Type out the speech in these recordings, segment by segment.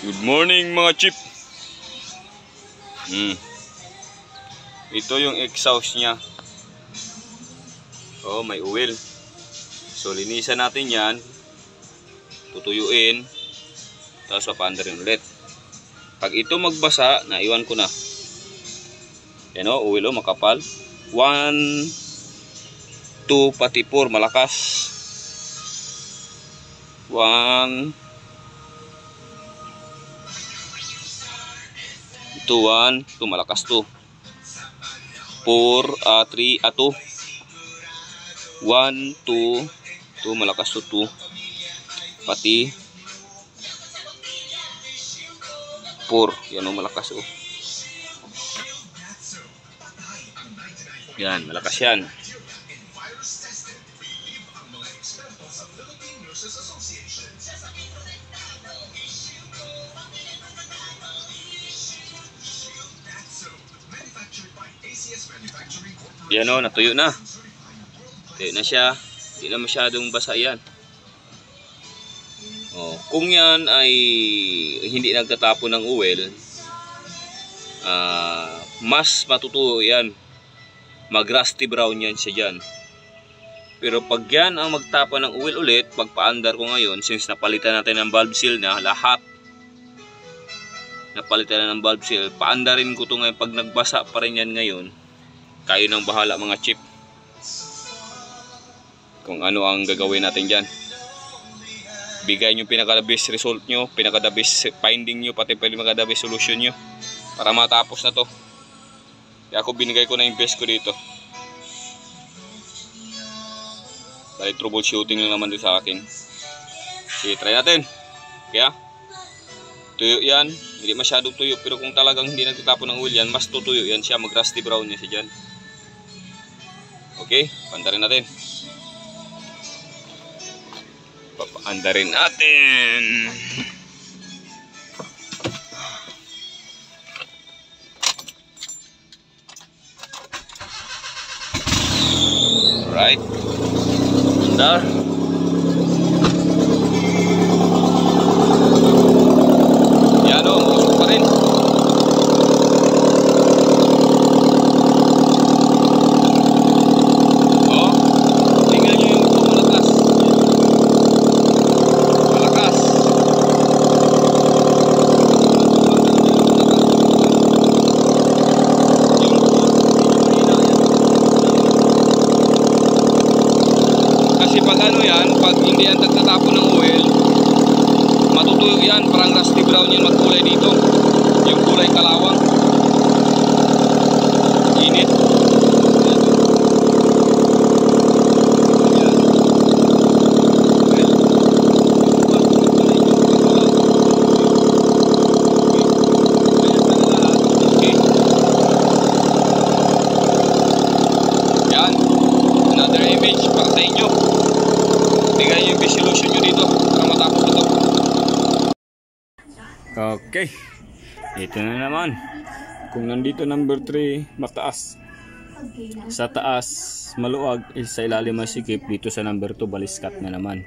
Good morning mga chip. Ito yung exhaust niya. Oh, may oil. So linisan natin yan. Tutuyuin. Tapos papaandarin ulit. Pag ito magbasa, naiwan ko na. Yan o, oil o, makapal. 1, 2, pati 4, malakas. 1, 1, 2, malakas to. 4, 3, 2. 1, 2, 2, malakas to 2. Pati 4, yan o, malakas o. Yan, malakas yan. Yan o, natuyo na. Natuyo na siya. Hindi na masyadong basa yan. O, kung yan ay hindi nagtatapon ng oil, mas matutuyo yan. Mag-rusty brown yan siya dyan. Pero pag yan ang magtapon ng oil ulit, pagpaandar ko ngayon, since napalitan natin ng valve seal na lahat, napalitan na ng valve seal, paandarin ko to ngayon. Pag nagbasa pa rin yan ngayon, kayo nang bahala mga chip kung ano ang gagawin natin dyan. Bigay nyo pinaka-the best result nyo, pinaka-the best finding nyo, pati pinaka-the best solution nyo para matapos na to. Kaya ako binigay ko na yung best ko dito. Dahil troubleshooting lang naman din sa akin. Sige, try natin. Kaya tuyo yan, hindi masyadong tuyo, pero kung talagang hindi nagtatapon ng oil yan, mas tutuyo yan siya, mag-rusty brown niya siya dyan. Okay, pandarin natin. Papaandarin natin. Alright, andar. Yan o, usok pa rin. O, tingnan nyo yung usok, malakas. Malakas. Kasi pag ano yan, pag hindi yan nagtatapon ng oil, matutuyo yan, parang rusty brown yan, magkulay dito. Yung kulay kalawang. Init. Okay. Yan. Another image para sa inyo. Tingnan nyo yung solution nyo dito para matapos ito. Okay, ito na naman. Kung nandito number 3 mataas, sa taas maluwag, sa ilalim masikip, dito sa number 2 baliskat na naman.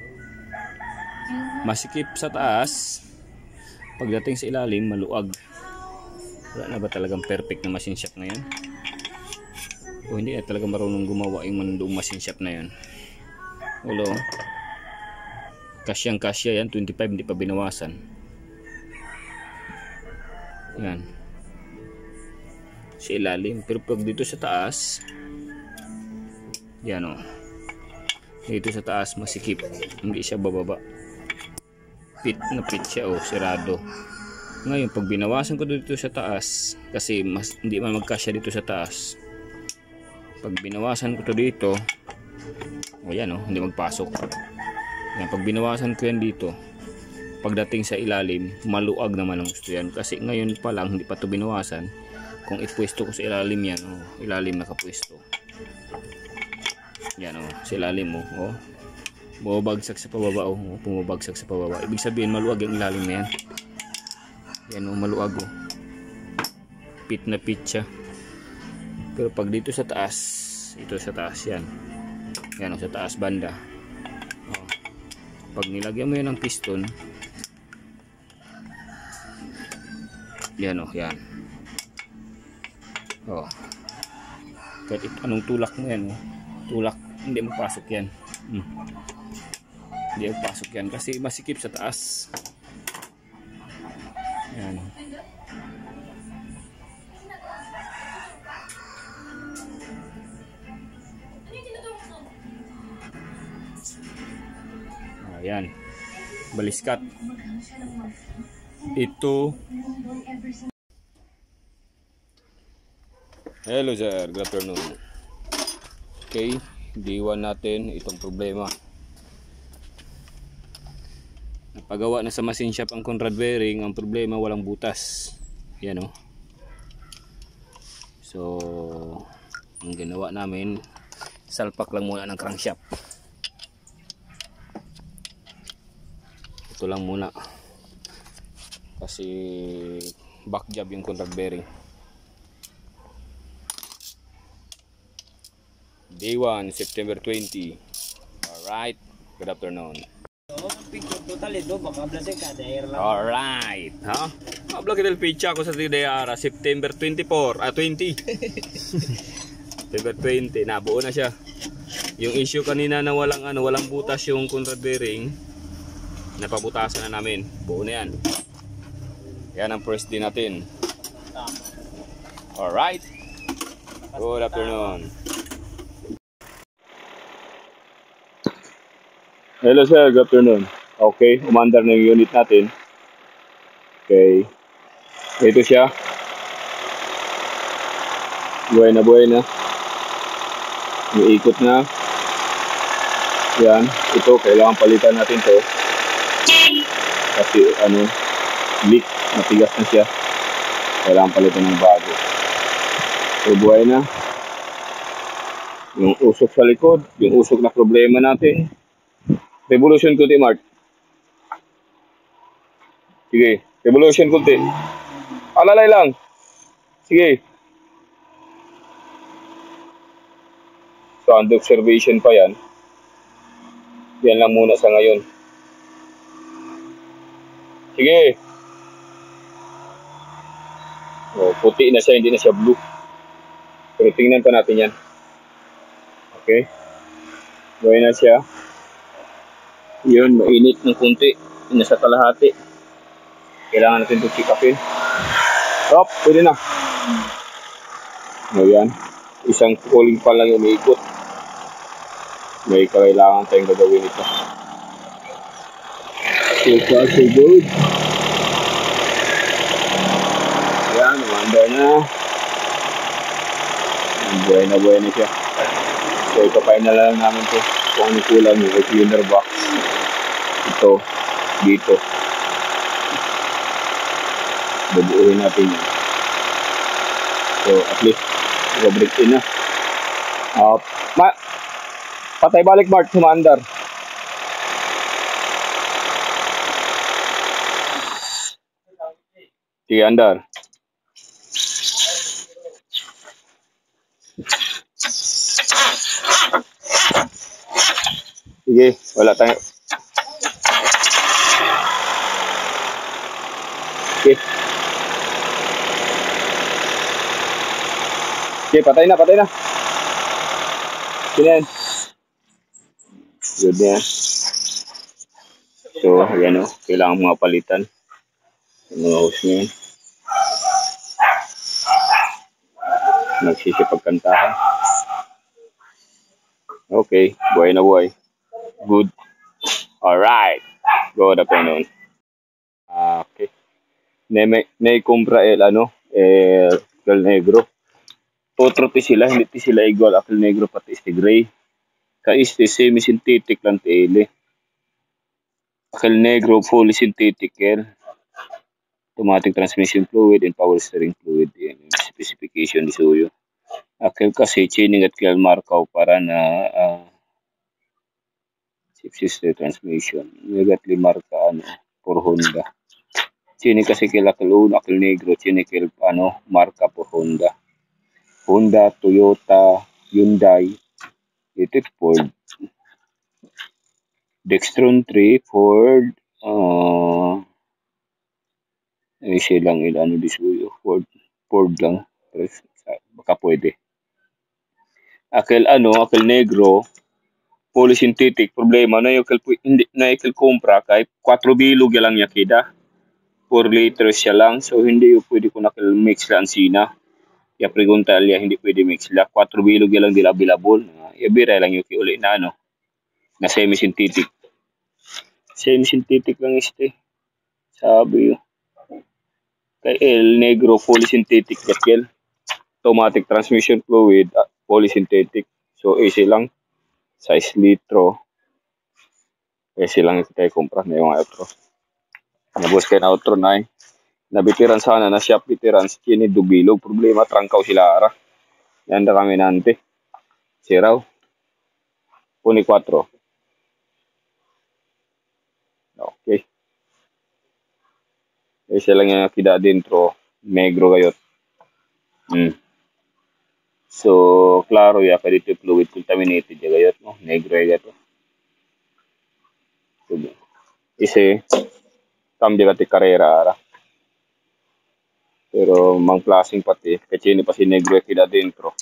Masikip sa taas, pagdating sa ilalim maluwag. Wala na ba talagang perfect na machine shop na yan? O hindi na talaga marunong gumawa yung mandoong machine shop na yan? Ulo, kasyang kasya yan, 25, hindi pa binawasan. Yan sa ilalim, pero pag dito sa taas, yan o, dito sa taas masikip, hindi siya bababa, pit na pit siya o, sirado. Ngayon pag binawasan ko dito sa taas, kasi mas hindi man magkasya dito sa taas, pag binawasan ko to dito, o yan o, hindi magpasok. Yan, pag binawasan ko yan dito, pagdating sa ilalim maluag naman ang gusto yan, kasi ngayon pa lang hindi pa to binawasan. Kung ipwesto ko sa ilalim yan, oh, ilalim nakapwesto yan o, sa ilalim mo, oh, bumabagsak sa pababa, oh, bumabagsak sa pababa, ibig sabihin maluag ang ilalim na yan. Yan o, maluag o, pit na pit siya. Pero pag dito sa taas, ito sa taas yan, yan o, sa taas banda, oh, pag nilagyan mo yan ng piston, Yan o, yan. Oh. Kahit anong tulak mo yan, oh. Tulak, hindi mapasok yan. Hindi mapasok yan kasi masikip sa taas. Yan. Ayan. Baliskat. Ito. Hello sir, good afternoon. Okay, diwan natin itong problema. Napagawa na sa machine shop ang Conrad bearing, ang problema walang butas. Yan o. So, ang ginawa namin, salpak lang muna ng crankshaft. Ito lang muna. Kasi back job yung Conrad bearing. Day 1, September 20. Alright, good afternoon. Alright, ha? Habla kita el fecha ko sa Tidayara, September 24, 20. September 20, nabuo na siya. Yung issue kanina na walang butas yung Conrad bearing, napabutasan na namin. Buo na yan. Yan ang first day natin. Alright, good afternoon. Hello sir, good afternoon. Okay, umandar na yung unit natin. Okay. Ito siya. Buhay na. Umiikot na. Yan. Ito, kailangan palitan natin to. Kasi leak. Matigas na siya. Kailangan palitan ng bago. So, buhay na. Yung usok sa likod. Yung usok na problema natin. Revolution kunti, Mark. Sige. Revolution kunti. Alalay lang. Sige. So, under observation pa yan. Yan lang muna sa ngayon. Sige. O, puti na siya, hindi na siya blue. Pero tingnan pa natin yan. Okay. Buhay na siya. Yun, mainit ng kunti. Nasa kalahati. Kailangan natin ito check upin. Stop, pwede na. Ayan. Isang cooling pa lang yung umiikot. May kailangan tayong gagawin ito. So far, so good. Ayan, umandar na. Buhay na siya. So, ipapain na lang namin ito. Kung ano kulang yung cleaner box. Ito, dito. Bubuuhin natin yun. So, at least, break in na. Patay balik, Mark, sumandar. Sige, andar. Sige, wala tayo. Okay. Okay, patay na. Sinin. Good na. So, ayan o. Kailangan mga palitan. Mga hose nyo yan. Nagsisipagkantahan. Okay, buhay na buhay. Good. Alright. Good afternoon. Okay. Kumpra el negro. Otro ti sila, hindi ti sila igual apple negro pati este gray. Ka este semi-synthetic lang tele. Apple negro fully synthetic yan. Automatic transmission fluid and power steering fluid. Yan yung specification ni Suyo. Akil kasi chining at kil markaw para na six system transmission. Negatli marka for Honda. Chining kasi kila kalun akil negro chining kil marka for Honda. Honda, Toyota, Hyundai, ito Ford. Dextron 3, Ford, Easy lang ilano this way. Ford lang. Pero baka pwede. Akil negro, polysynthetic. Problema na yung hindi na ikil kumpra kahit 4 bilog lang niya kida. 4 liters siya lang. So hindi yung pwede ko nakil mix lang sina. Kaya pregunta liya hindi pwede mix la. 4 bilog lang dila available. Ibira lang yung uli na na semi-synthetic. Semi-synthetic lang este. Sabi yun. Kay El Negro polysynthetic kaskel. Automatic transmission fluid, polysynthetic. So easy lang. Size litro. Easy lang kita kumpra na yung outro. Nabos kay na outro na eh. Nabitiran sana na shop bitiran skinny dubilog. Problema trangkaw sila ara. Yan na kami nante. Siraw. Puni 4. Okay. Easy lang yung kida dentro. Negro gayot. So, klaro ya kaya dito fluid contaminated ya gayot no. Negro ya gato. Isi tam di karera ara. Pero mang plasing pati. Kasi ini pasi negro kida dentro.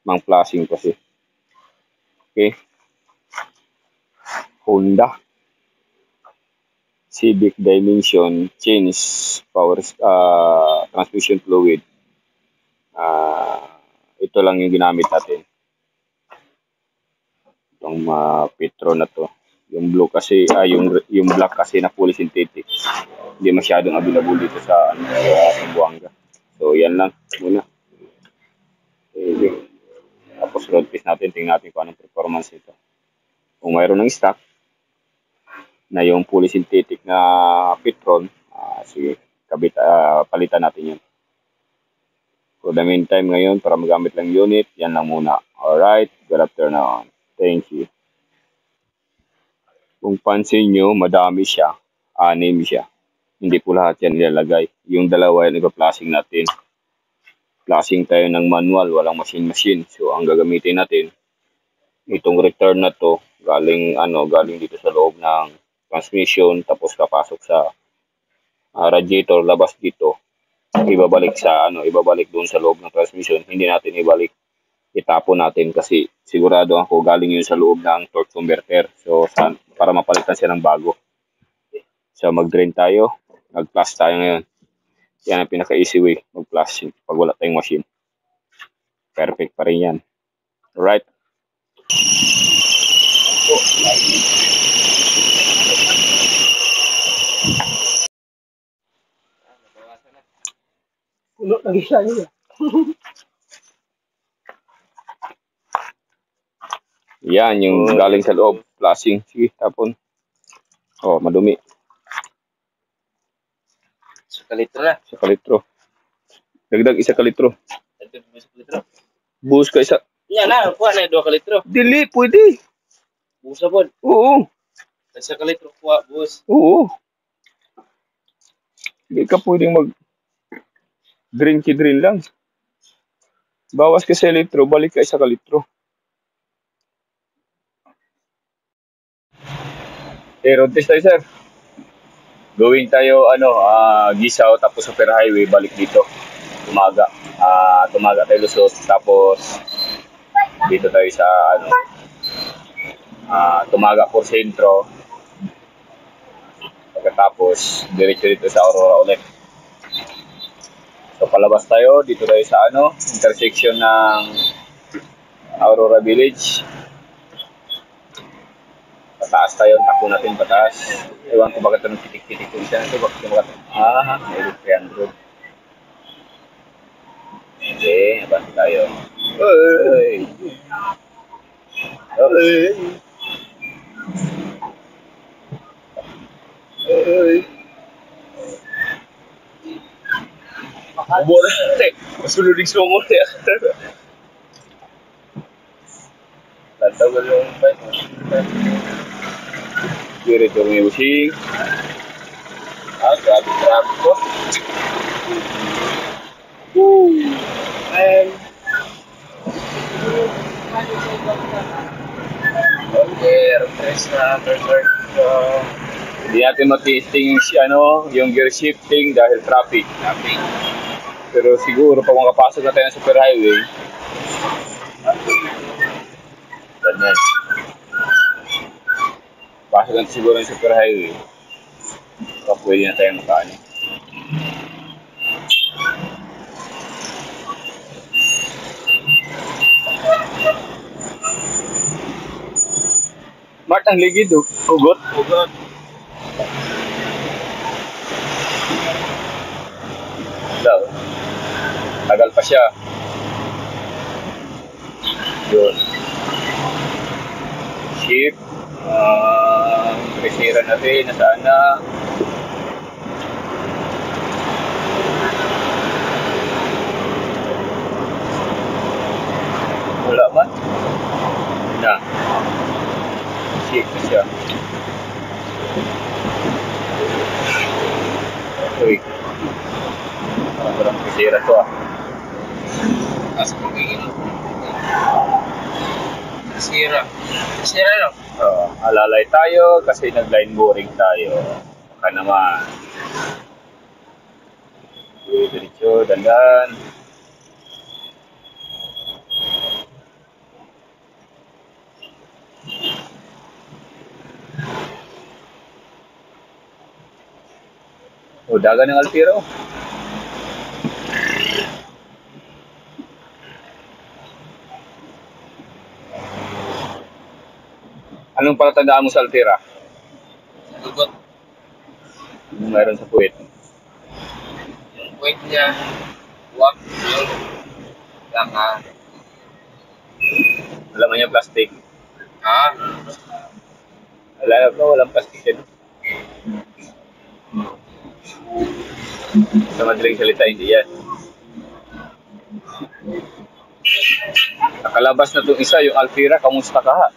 Mang plasing pasi. Okay. Honda Civic Dimension change power transmission fluid. Ito lang yung ginamit natin. Itong Petro na to. Yung blue kasi yung black kasi na fully synthetic. Hindi masyadong available dito sa Buanga. So yan lang muna. Okay. Tapos road test natin, tingnan natin kung anong performance ito. Kung mayroon ng stock na yung fully synthetic na Petron, sige, palitan natin yun. For the meantime ngayon, para magamit lang unit, yan lang muna. Alright, good afternoon. Thank you. Kung pansin nyo, madami siya. 6 siya. Hindi po lahat yan nilalagay. Yung dalawa yan, ipa-flashing natin. Flashing tayo ng manual, walang machine-machine. So, ang gagamitin natin, itong return na to, galing dito sa loob ng transmission, tapos kapasok sa radiator, labas dito. Ibabalik doon sa loob ng transmission. Hindi natin ibalik, itapon natin kasi sigurado ako galing yun sa loob ng torque converter. So para mapalitan siya ng bago. So mag-drain tayo, mag-flush tayo ngayon. Yan ang pinaka-easy way mag-flush pag wala tayong machine. Perfect pa rin yan. Alright. Puno lagi siya niya. Yan, yung galing sa loob. Flashing. Sige, tapon. Oh, madumi. Sa kalitro na. Sa kalitro. Dagdag 1 kalitro. Dagdag 1 kalitro. Buhos ka isa. Yan na, kuha na 2 kalitro. Dili, pwede. Buhos na po. Oo. 1 kalitro kuha, buhos. Oo. Hindi ka pwedeng drain lang. Bawas ka sa litro, balik ka 1 kalitro. Road test tayo, sir. Going tayo, Gisaw, tapos Super Highway, balik dito. Tumaga tayo Lusot, tapos dito tayo sa, Tumaga por Sentro. Pagkatapos, diretso dito sa Aurora ulit. So, palabas tayo, dito tayo sa, intersection ng Aurora Village. Pataas tayo, takbo natin pataas. Ewan ko bakit anong titik-titik ko isa na ito. Bakit yung may 300. Okay, abante tayo. Hey! Hey! Hey! Umur natin. Masulod yung sumur niya. Tatagal yung kiri to may busing. Grabe ko. And okay, refresh na, Hindi natin matesting yung, yung gear shifting dahil traffic. Pero siguro pag makapasok na tayo ng superhighway, ganyan. Pasok na siguro ng superhighway, pwede na tayo makaano. Mart, ang ligid, ugot. Daw. Tagal pa siya. Yun. Shift. Presira natin na sana. Wala man. Na. Shift na siya. Uy. Parang presira to ah. As pagiging Sira lang. Alalay tayo kasi nag-line boring tayo. Baka naman. Diretso, dandan. Dagan ng Alpiro. Anong palatandaan mo sa Alpira? Lugot. Mayroon sa puwit. Yung weight niya, wag yung laka. Alam mo niya plastic. Walang plastic yan. Sa madaling salita, hindi yan. Nakalabas na itong isa, yung Alpira, kamusta ka ha?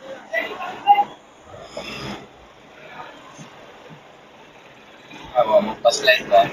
Magpaslide ba?